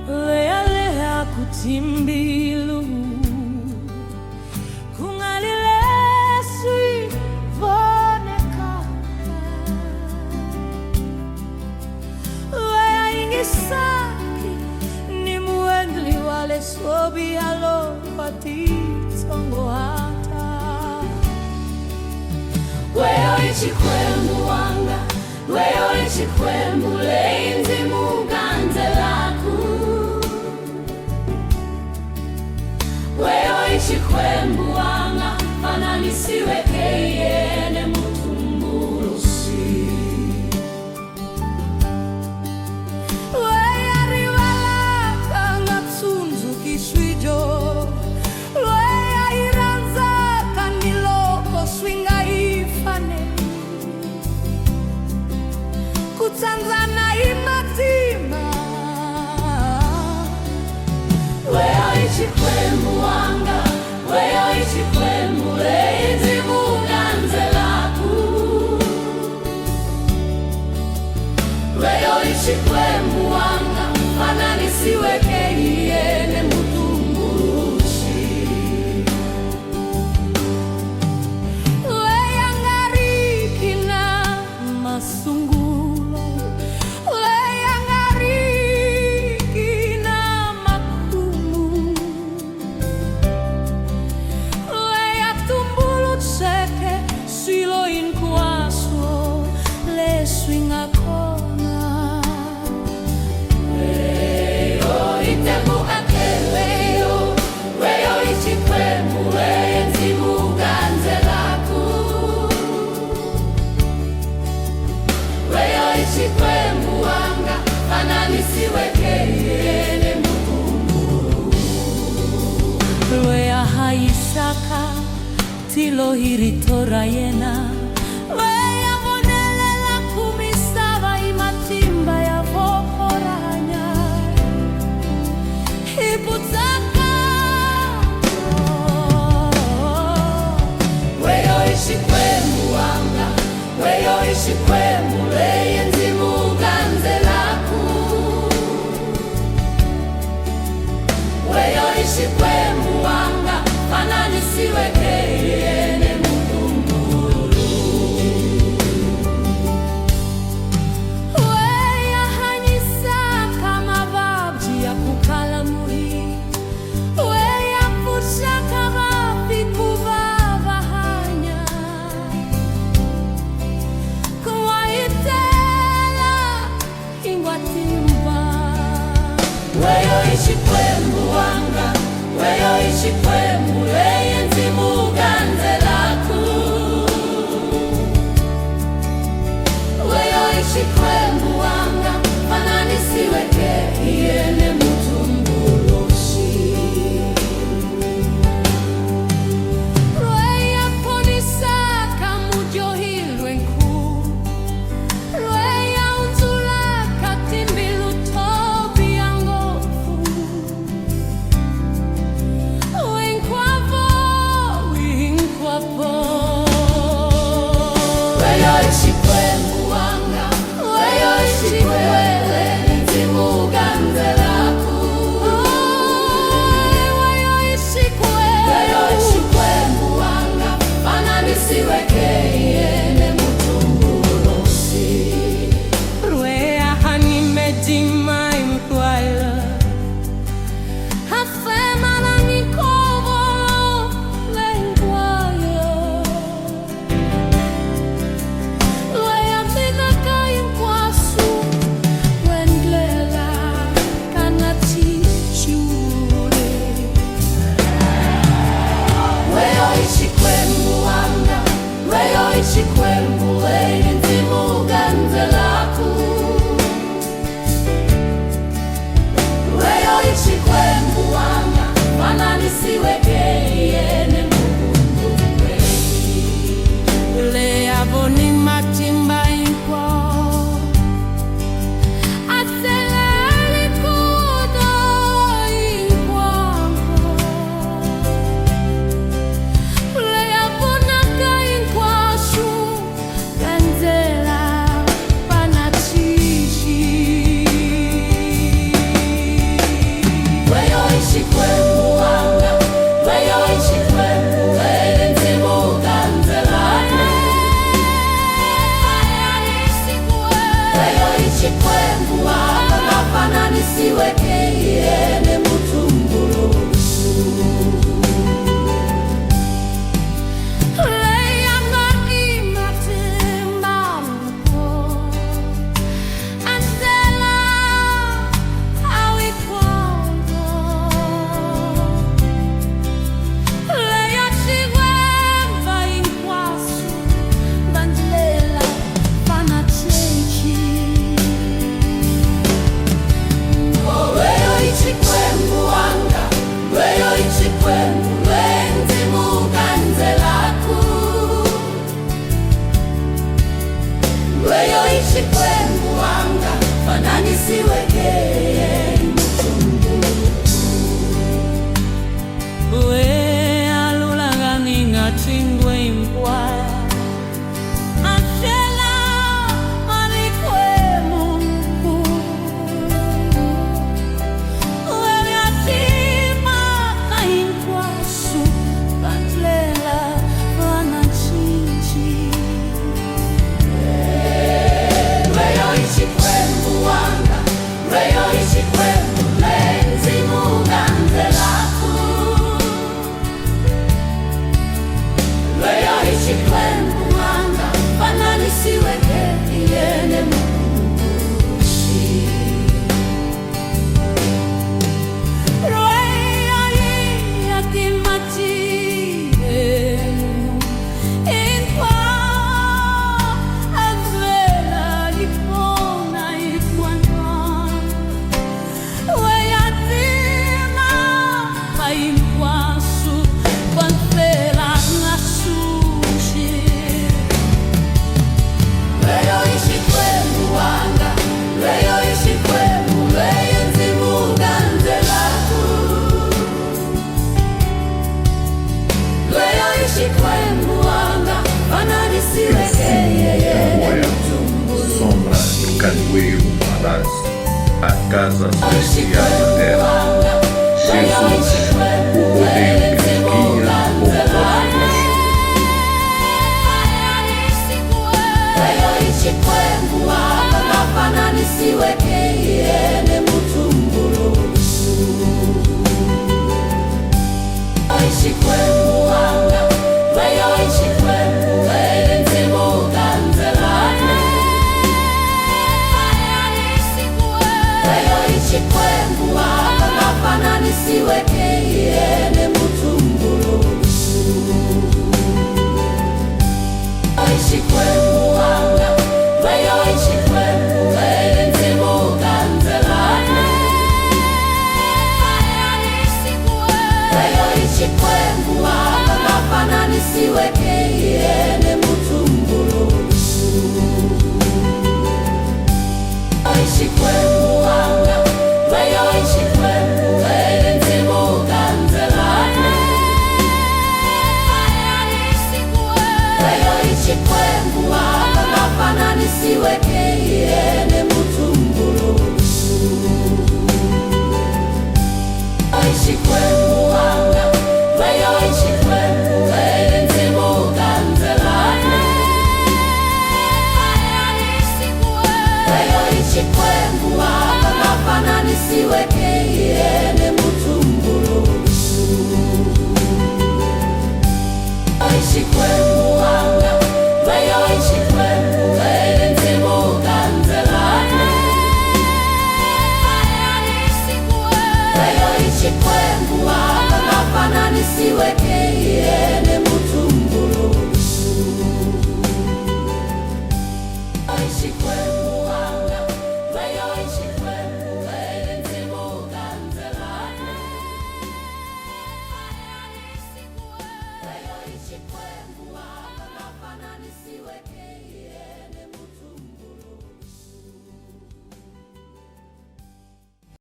Lea kutimbilu kungalileswi voneka Lea ingisaki ni muendli wale sobi alo pati tongo hata Weyo ichi kwembu wanga Weyo ichi kwembu leinzi muganze laku Weyo ichi kwembu wanga fananisiweke yene mutumburusi Weya riwalaka ngatsunzu kiswijo Weya iranzaka niloko swinga ifane Kutanzana imatima Weyo ichi kwembu wanga Weyo ichi kwembu leinzi muganze laku Weyo ichi kwembu wanga fananisiweke yene mutumburushi Weya ngariki na masungulo Weya ngariki na makumu Weya tumbulu tseke silo inkwaso le swinga kona Weyo itemu akeleyo Weyo ichi kwembu leinzi muganze laku Weyo ichi kwembu wanga fananisiweke yene mutumbu Weya haisaka tilo hiritora yena Weya vonelela kumisava imatimba ya vokoranya Hiputaka Weyo ichi kwembu wanga Weyo ichi kwembu leinzi muganze laku Weyo ichi kwembu wanga fananisiweke yene mutumbulu Weya hanyisaka mababji ya kukala muhi Weya fushaka vapi kuvava hanya Kuwaitela ingwatimba Weyo ichi kwembu wanga Weyo ichi kwembu leinzi muganze laku Weyo ichi kwembu wanga fananisiweke yene mutumburushi Weya ponisaka mujohilwe nku Weya unzulaka timbilu tobi yangofu Weyo ichi kwembu wanga Weyo chikwembuanga ngafananisiweke yene mutumbulusu leyanga imatimbamuko andela awikondo leya chikwemba inkwasu bandlela fanachechi weyo ichikwembuanga weyo ichikwembu lwenzimukanzelaku weyo ichikwembuanga fananisiweke we alulang'ang'inga tingwe impwaya ashela manikwemu weyatima kainkwasu bandlela vanachinchi weyo ichikwembuanga weyo ichikwembu lenzimukanzelaku weyo ichikwembuanga fananisiweke yene mushi roya yakimatile inpa azvela ikona ikwana weyatima painkwasu bandlela ngasushi weyo ichikwembuanga weyo ichikwembu leyenzimukanzelaku weyo ichikwembuanga fananisiweke yene mutumbulusu Sombra do Cajueiro Palácio, a casa celestial da terra. Jesus, o rodeio que guia o weyo ichikwembuanga ngafananisiweke yene mutumbulusu ichikwembuanga weyo ichikwembu lenzimukanzelaku weyo ichikwembuanga ngafananisiweke yene mutumbulusu ichikwembuanga weyo ichikwembu lenzimukanzelaku weyo ichikwembuanga ngafananisiweke yene mutumbulusu ichikwembuanga weyo ichikwembu lenzimukanzelaku weyo ichikwembuanga ngafananisiweke yene mutumbulusu ichikwembuanga weyo ichikwembu lenzimukanzelaku weyo ichikwembuanga ngafananisiweke yene mutumbulusu ichikwembuanga weyo ichikwembu lenzimukanzelaku weyo ichikwembuanga ngafananisiweke yene mutumbulusu ichikwembu